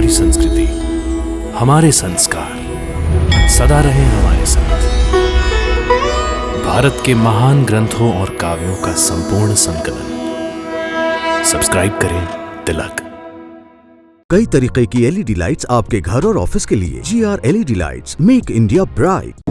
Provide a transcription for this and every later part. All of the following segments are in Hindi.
हमारी संस्कृति, हमारे संस्कार सदा रहे हमारे साथ। भारत के महान ग्रंथों और काव्यों का संपूर्ण संकलन। सब्सक्राइब करें तिलक। कई तरीके की एलईडी लाइट्स आपके घर और ऑफिस के लिए। GR LED lights, make India bright.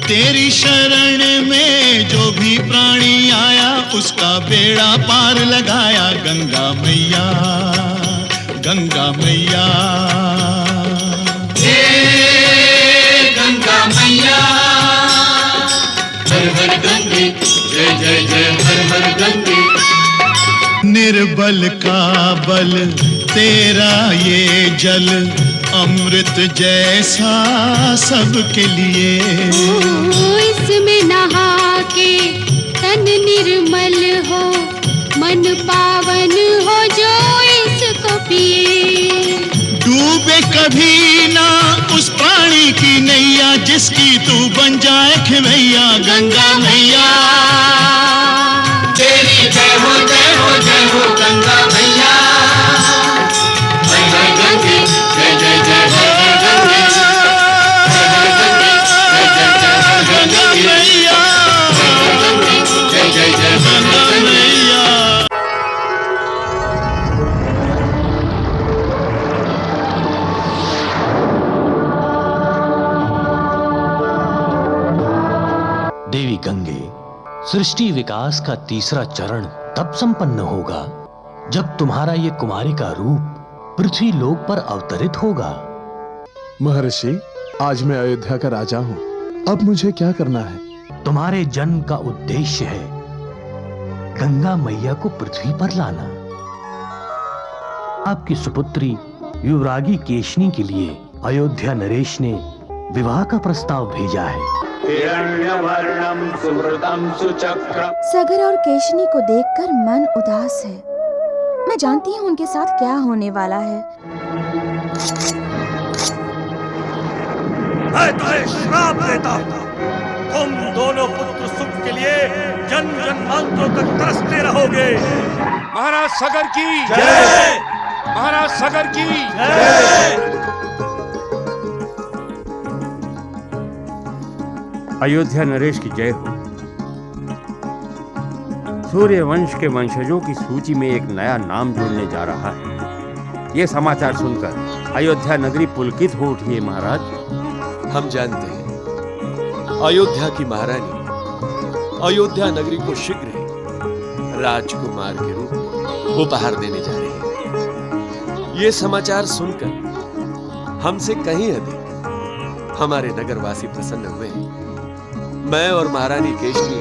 तेरी शरण में जो भी प्राणी आया उसका बेड़ा पार लगाया। गंगा मैया, गंगा मैया, हे गंगा मैया। हर हर गंगे, जय जय जय हर हर गंगे। निर्बल का बल तेरा ये जल, अमृत जैसा सबके लिए। इसमें नहा के तन निर्मल हो, मन पावन हो जो इसको पिए। डूबे कभी ना उस प्राणी की नैया, जिसकी तू बन जाए खेवैया। गंगा मैया, तेरी जय हो जय हो जय हो गंगा मैया। हर हर गंगे, जय जय जय हर हर गंगे। हर हर गंगे, जय जय जय हर हर गंगे। हर हर गंगे, जय जय जय हर हर गंगे। देवी गंगे, सृष्टि विकास का तीसरा चरण तब संपन्न होगा जब तुम्हारा ये कुमारी का रूप पृथ्वी लोक पर अवतरित होगा। महर्षि, आज मैं अयोध्या का राजा हूँ। अब मुझे क्या करना है? तुम्हारे जन्म का उद्देश्य है गंगा मैया को पृथ्वी पर लाना। आपकी सुपुत्री युवरागी केशनी के लिए अयोध्या नरेश ने विवाह का प्रस्ताव भेजा है। सगर और केशनी को देखकर मन उदास है। मैं जानती हूँ उनके साथ क्या होने वाला है। मैं तुम्हें श्राप देता हूँ। तुम दोनों पुत्र सुख के लिए जन्म जन्मांतरों तक तरसते रहोगे। महाराज सगर की जय, महाराज सगर की जय। अयोध्या नरेश की जय हो। सूर्य वंश के वंशजों की सूची में एक नया नाम जुड़ने जा रहा है। ये समाचार सुनकर अयोध्या नगरी पुलकित हो उठी है। महाराज, हम जानते हैं अयोध्या की महारानी अयोध्या नगरी को शीघ्र ही राजकुमार के रूप में उपहार देने जा रही है। ये समाचार सुनकर हमसे कहीं अधिक हमारे नगरवासी प्रसन्न हुए हैं। मैं और महारानी केशनी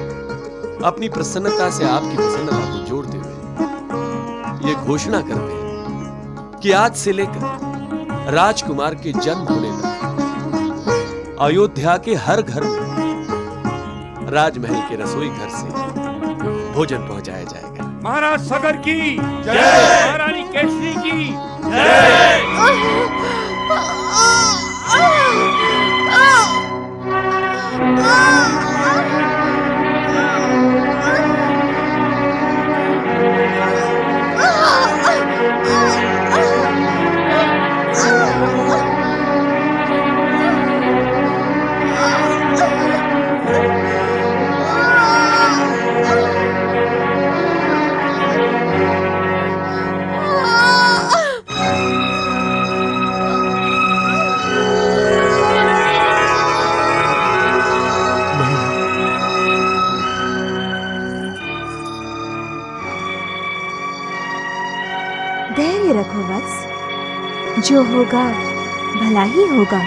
अपनी प्रसन्नता से आपकी प्रसन्नता को जोड़ते हुए ये घोषणा करते हैं कि आज से लेकर राजकुमार के जन्म होने तक अयोध्या के हर घर में राजमहल के रसोई घर से भोजन पहुंचाया जाएगा। महाराज सगर की जय, महारानी केशनी की जय। धैर्य रखो वत्स, जो होगा भला ही होगा।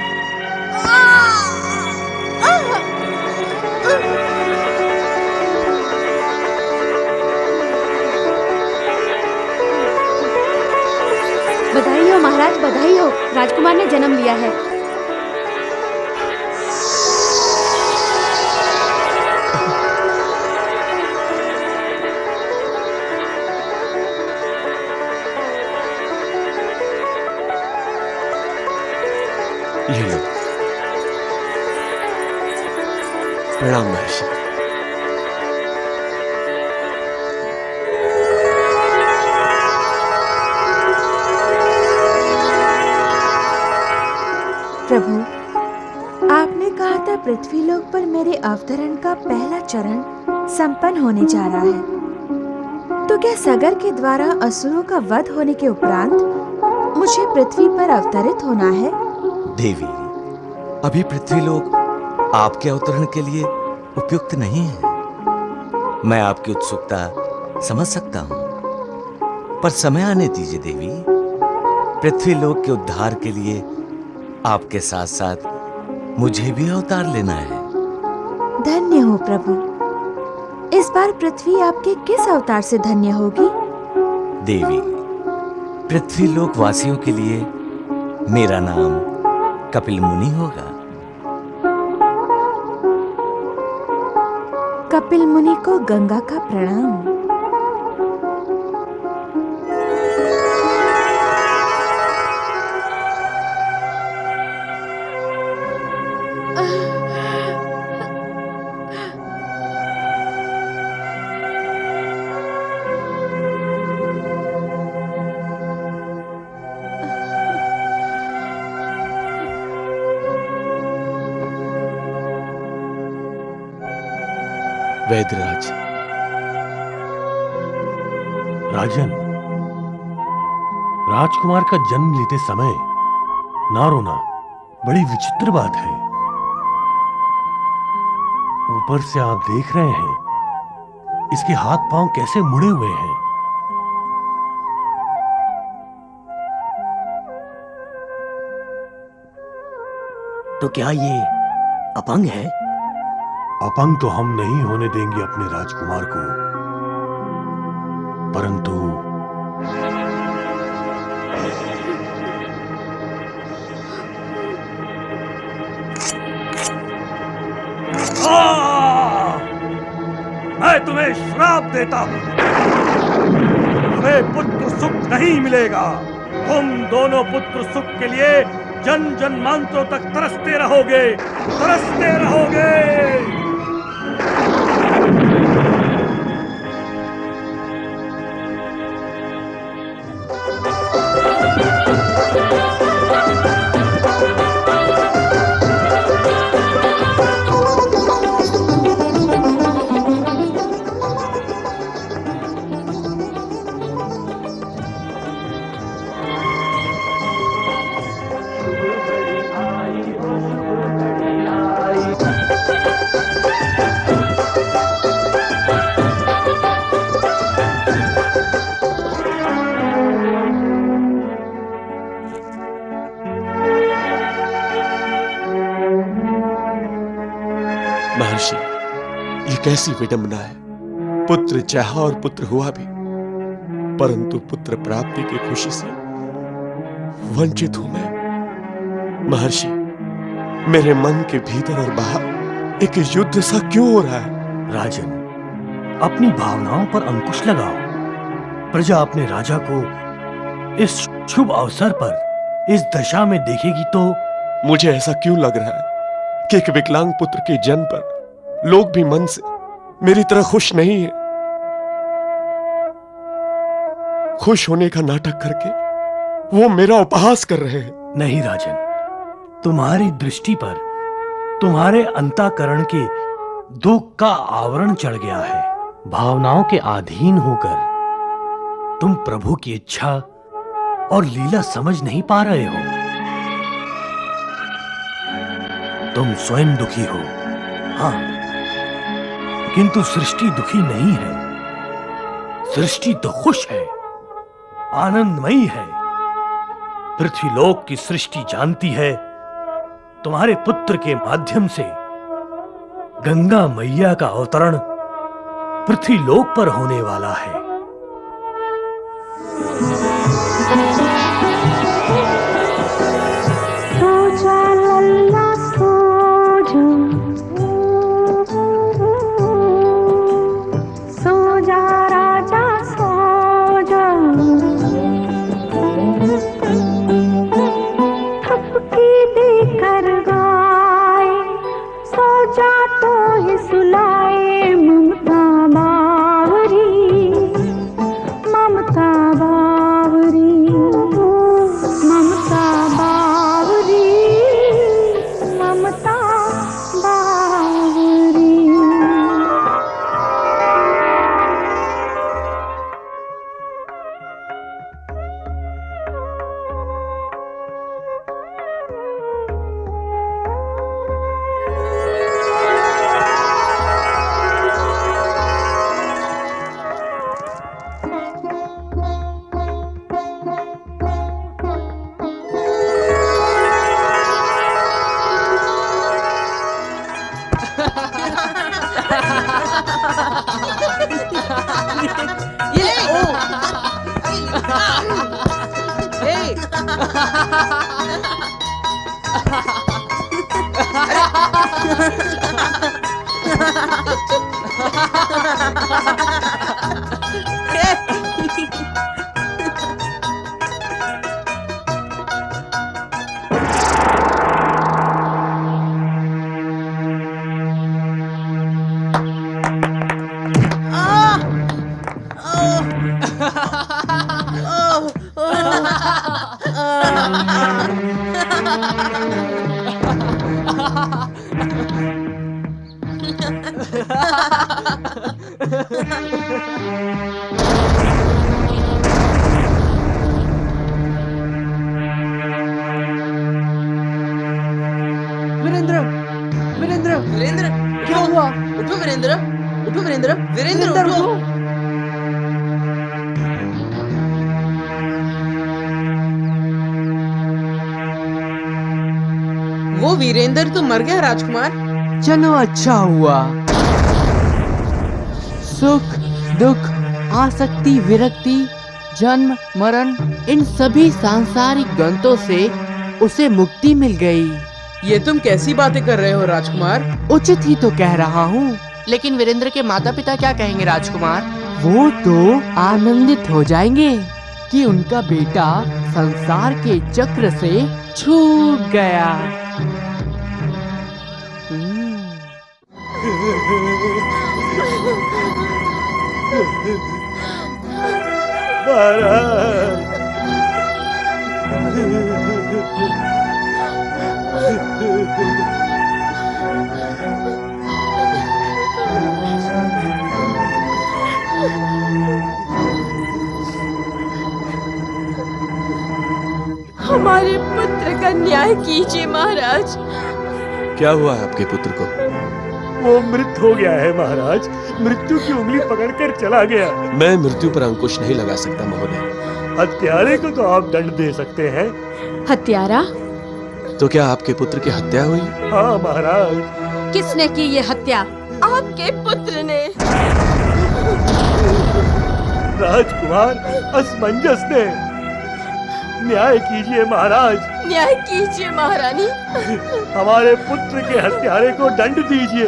महाराज बधाई हो, राजकुमार ने जन्म लिया है। ये लो। प्रणाम महर्षि। प्रभु, आपने कहा था पृथ्वीलोक पर मेरे अवतरण का पहला चरण संपन्न होने जा रहा है। तो क्या सगर के द्वारा असुरों का वध होने के उपरांत मुझे पृथ्वी पर अवतरित होना है? देवी, अभी पृथ्वीलोक आपके अवतरण के लिए उपयुक्त नहीं है। मैं आपकी उत्सुकता समझ सकता हूँ, पर समय आने दीजिए देवी। पृथ्वीलोक के उद्धार के लिए आपके साथ साथ मुझे भी अवतार लेना है। धन्य हो प्रभु। इस बार पृथ्वी आपके किस अवतार से धन्य होगी? देवी, पृथ्वीलोक वासियों के लिए मेरा नाम कपिल मुनि होगा। कपिल मुनि को गंगा का प्रणाम। वैद्यराज। राजन, राजकुमार का जन्म लेते समय ना रोना बड़ी विचित्र बात है। ऊपर से आप देख रहे हैं इसके हाथ पांव कैसे मुड़े हुए हैं। तो क्या ये अपंग है? अपंग तो हम नहीं होने देंगे अपने राजकुमार को, परंतु मैं तुम्हें श्राप देता हूं। तुम्हें पुत्र सुख नहीं मिलेगा। तुम दोनों पुत्र सुख के लिए जन जन्मांतरों तक तरसते रहोगे, तरसते रहोगे। महर्षि, ये कैसी विडंबना है। पुत्र चाहा और पुत्र हुआ भी, परंतु पुत्र प्राप्ति की खुशी से वंचित हूं मैं। महर्षि, मेरे मन के भीतर और बाहर एक युद्ध सा क्यों हो रहा है? राजन, अपनी भावनाओं पर अंकुश लगाओ। प्रजा अपने राजा को इस शुभ अवसर पर इस दशा में देखेगी तो। मुझे ऐसा क्यों लग रहा है कि एक विकलांग पुत्र के जन्म पर लोग भी मन से मेरी तरह खुश नहीं है। खुश होने का नाटक करके वो मेरा उपहास कर रहे हैं। नहीं राजन, तुम्हारी दृष्टि पर तुम्हारे अंतःकरण के दुख का आवरण चढ़ गया है। भावनाओं के अधीन होकर तुम प्रभु की इच्छा और लीला समझ नहीं पा रहे हो। तुम स्वयं दुखी हो, हाँ, किंतु सृष्टि दुखी नहीं है। सृष्टि तो खुश है, आनंदमयी है। पृथ्वीलोक की सृष्टि जानती है तुम्हारे पुत्र के माध्यम से गंगा मैया का अवतरण पृथ्वीलोक पर होने वाला है। वो वीरेंद्र तो मर गया राजकुमार। चलो अच्छा हुआ। सुख दुख, आसक्ति, विरक्ति, जन्म मरण, इन सभी सांसारिक गंतों से उसे मुक्ति मिल गई। ये तुम कैसी बातें कर रहे हो राजकुमार? उचित ही तो कह रहा हूँ। लेकिन वीरेंद्र के माता पिता क्या कहेंगे राजकुमार? वो तो आनंदित हो जाएंगे कि उनका बेटा संसार के चक्र से छूट गया। हमारे पुत्र का न्याय कीजिए महाराज। क्या हुआ है आपके पुत्र को? वो मृत हो गया है महाराज। मृत्यु की उंगली पकड़कर चला गया। मैं मृत्यु पर अंकुश नहीं लगा सकता महोदय। हत्यारे को तो आप दंड दे सकते हैं। हत्यारा? तो क्या आपके पुत्र की हत्या हुई? हाँ महाराज। किसने की ये हत्या? आपके पुत्र ने। राजकुमार असमंजस ने। न्याय कीजिए महाराज। न्याय कीजिए महारानी। हमारे पुत्र के हत्यारे को दंड दीजिए।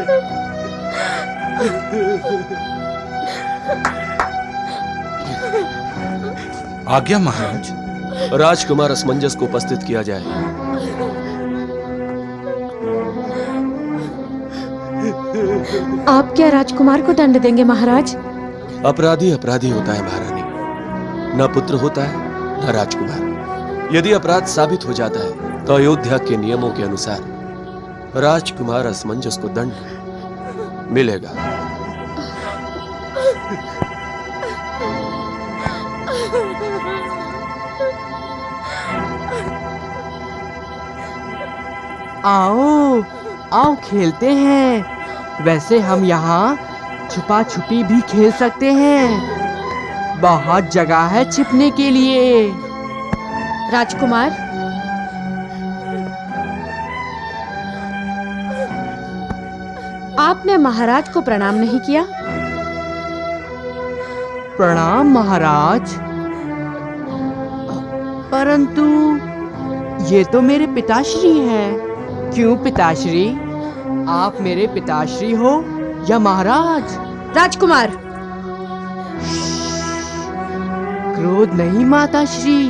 आज्ञा महाराज। राजकुमार असमंजस को उपस्थित किया जाए। आप क्या राजकुमार को दंड देंगे महाराज? अपराधी अपराधी होता है महारानी, न पुत्र होता है न राजकुमार। यदि अपराध साबित हो जाता है तो अयोध्या के नियमों के अनुसार राजकुमार असमंजस को दंड मिलेगा। आओ आओ खेलते हैं। वैसे हम यहाँ छुपा छुपी भी खेल सकते हैं। बहुत जगह है छिपने के लिए। राजकुमार, आपने महाराज को प्रणाम नहीं किया? प्रणाम महाराज, परंतु ये तो मेरे पिताश्री हैं। क्यों पिताश्री? आप मेरे पिताश्री हो या महाराज? राजकुमार, क्रोध नहीं माताश्री।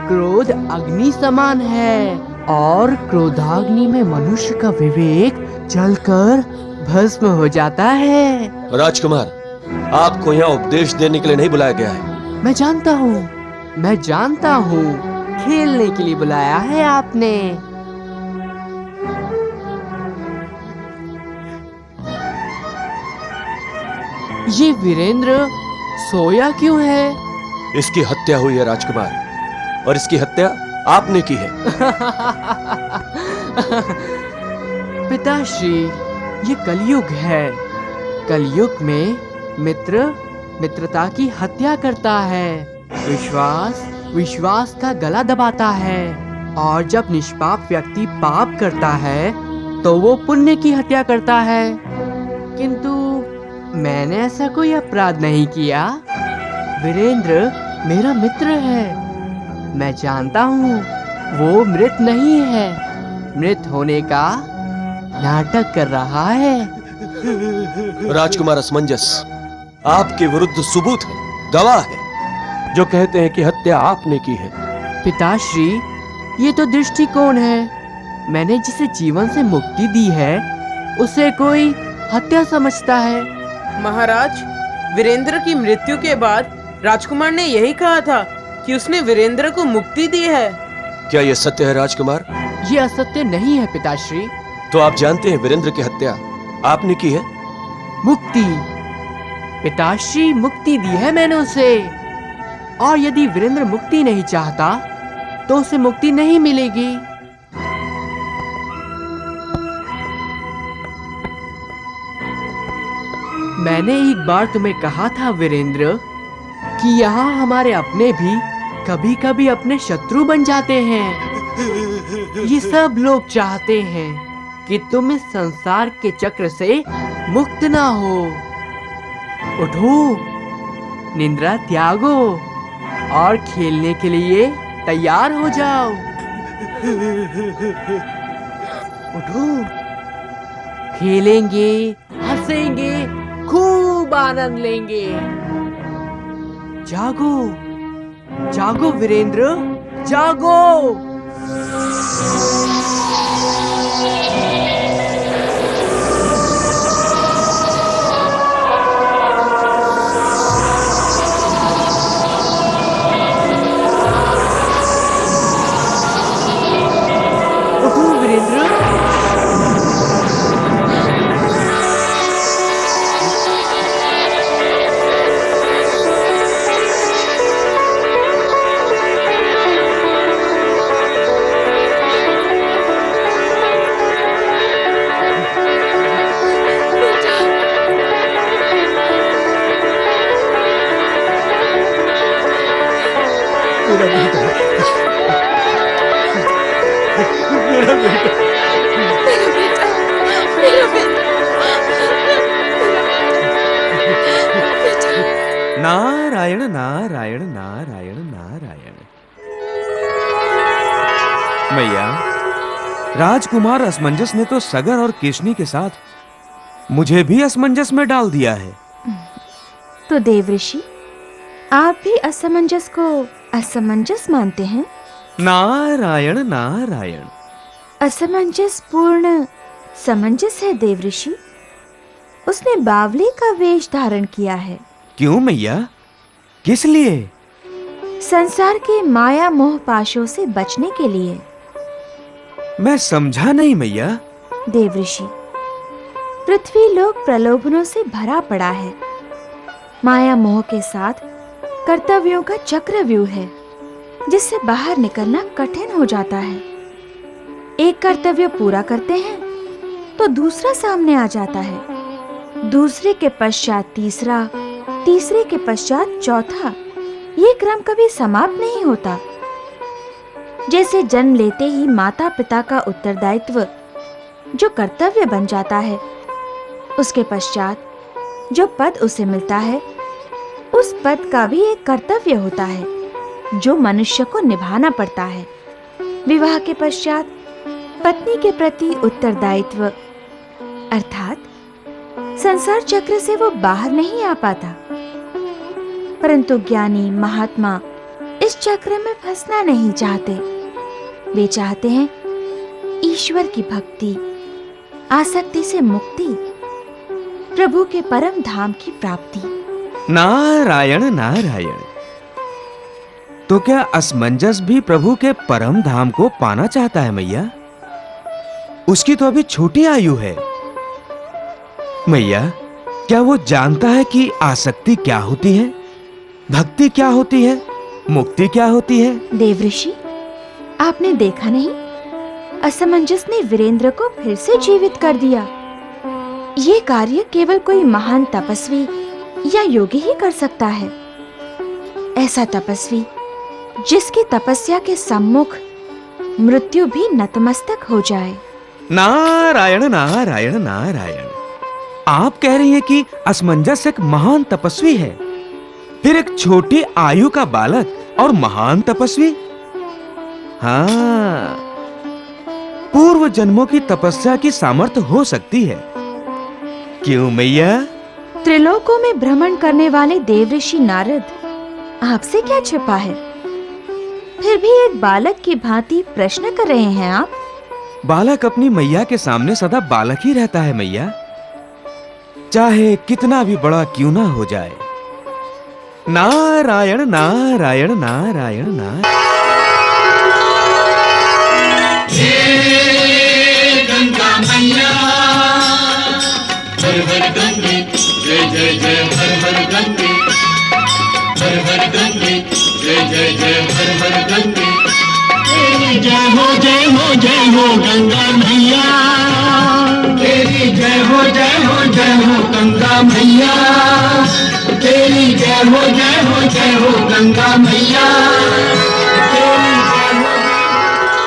क्रोध अग्नि समान है और क्रोधाग्नि में मनुष्य का विवेक जलकर भस्म हो जाता है। राजकुमार, आपको यहाँ उपदेश देने के लिए नहीं बुलाया गया है। मैं जानता हूँ, खेलने के लिए बुलाया है आपने। ये वीरेंद्र सोया क्यों है? इसकी हत्या हुई है राजकुमार, और इसकी हत्या आपने की है। पिताश्री, ये कलयुग है। कलयुग में मित्र मित्रता की हत्या करता है। विश्वास विश्वास का गला दबाता है। और जब निष्पाप व्यक्ति पाप करता है तो वो पुण्य की हत्या करता है। किंतु मैंने ऐसा कोई अपराध नहीं किया। वीरेंद्र मेरा मित्र है। मैं जानता हूँ वो मृत नहीं है। मृत होने का नाटक कर रहा है। राजकुमार असमंजस, आपके विरुद्ध सबूत है, गवाह है, जो कहते हैं कि हत्या आपने की है। पिताश्री, ये तो दृष्टिकोण है। मैंने जिसे जीवन से मुक्ति दी है उसे कोई हत्या समझता है। महाराज, वीरेंद्र की मृत्यु के बाद राजकुमार ने यही कहा था कि उसने वीरेंद्र को मुक्ति दी है। क्या यह सत्य है राजकुमार? ये असत्य नहीं है पिताश्री। तो आप जानते हैं वीरेंद्र की हत्या आपने की है? मुक्ति? पिताश्री, मुक्ति दी है मैंने उसे। और यदि वीरेंद्र मुक्ति नहीं चाहता तो उसे मुक्ति नहीं मिलेगी। मैंने एक बार तुम्हें कहा था वीरेंद्र कि यहाँ हमारे अपने भी कभी कभी अपने शत्रु बन जाते हैं। ये सब लोग चाहते हैं कि तुम इस संसार के चक्र से मुक्त ना हो। उठो, निद्रा त्यागो और खेलने के लिए तैयार हो जाओ। उठो, खेलेंगे, हंसेंगे, खूब आनंद लेंगे। जागो, जागो वीरेंद्र, जागो। उठो वीरेंद्र। नारायण नारायण नारायण नारायण। मैया, राजकुमार असमंजस ने तो सगर और केशनी के साथ मुझे भी असमंजस में डाल दिया है। तो देवऋषि, आप भी असमंजस को असमंजस मानते हैं? नारायण नारायण। असमंजस पूर्ण समंजस है देवऋषि। उसने बावली का वेश धारण किया है। क्यों मैया, किस लिए? संसार के माया मोह पाशों से बचने के लिए। मैं समझा नहीं मैया। देवऋषि, पृथ्वी लोक प्रलोभनों से भरा पड़ा है। माया मोह के साथ कर्तव्यों का चक्रव्यूह है, जिससे बाहर निकलना कठिन हो जाता है। एक कर्तव्य पूरा करते हैं तो दूसरा सामने आ जाता है, दूसरे के पश्चात तीसरा, तीसरे के पश्चात चौथा। ये क्रम कभी समाप्त नहीं होता। जैसे जन्म लेते ही माता पिता का उत्तरदायित्व जो कर्तव्य बन जाता है, उसके पश्चात जो पद उसे मिलता है, उस पद का भी एक कर्तव्य होता है जो मनुष्य को निभाना पड़ता है। विवाह के पश्चात पत्नी के प्रति उत्तरदायित्व, अर्थात संसार चक्र से वो बाहर नहीं आ पाता। परंतु ज्ञानी महात्मा इस चक्र में फंसना नहीं चाहते। वे चाहते हैं ईश्वर की भक्ति, आसक्ति से मुक्ति, प्रभु के परम धाम की प्राप्ति। नारायण नारायण। तो क्या असमंजस भी प्रभु के परम धाम को पाना चाहता है मैया? उसकी तो अभी छोटी आयु है। मैया, क्या वो जानता है कि आसक्ति क्या होती है, भक्ति क्या होती है, मुक्ति क्या होती है? देवऋषि, आपने देखा नहीं, असमंजस ने वीरेंद्र को फिर से जीवित कर दिया। ये कार्य केवल कोई महान तपस्वी या योगी ही कर सकता है। ऐसा तपस्वी जिसकी तपस्या के सम्मुख मृत्यु भी नतमस्तक हो जाए। नारायण नारायण नारायण। आप कह रही हैं कि असमंजस एक महान तपस्वी है, फिर एक छोटी आयु का बालक और महान तपस्वी? हाँ, पूर्व जन्मों की तपस्या की सामर्थ्य हो सकती है। क्यों मैया? त्रिलोकों में भ्रमण करने वाले देवऋषि नारद आपसे क्या छिपा है? फिर भी एक बालक की भांति प्रश्न कर रहे हैं आप? बालक अपनी मैया के सामने सदा बालक ही रहता है मैया, चाहे कितना भी बड़ा क्यों ना हो जाए। नारायण नारायण नारायण नारायण। गंगा मैया हर हर गंगे, जय जय जय हर हर गंगे, हर हर गंगे, जय जय जय हर हर गंगे। तेरी जय हो जय हो जय हो गंगा मैया, तेरी जय हो जय हो जय हो गंगा मैया, तेरी जय हो जय हो जय हो गंगा मैया।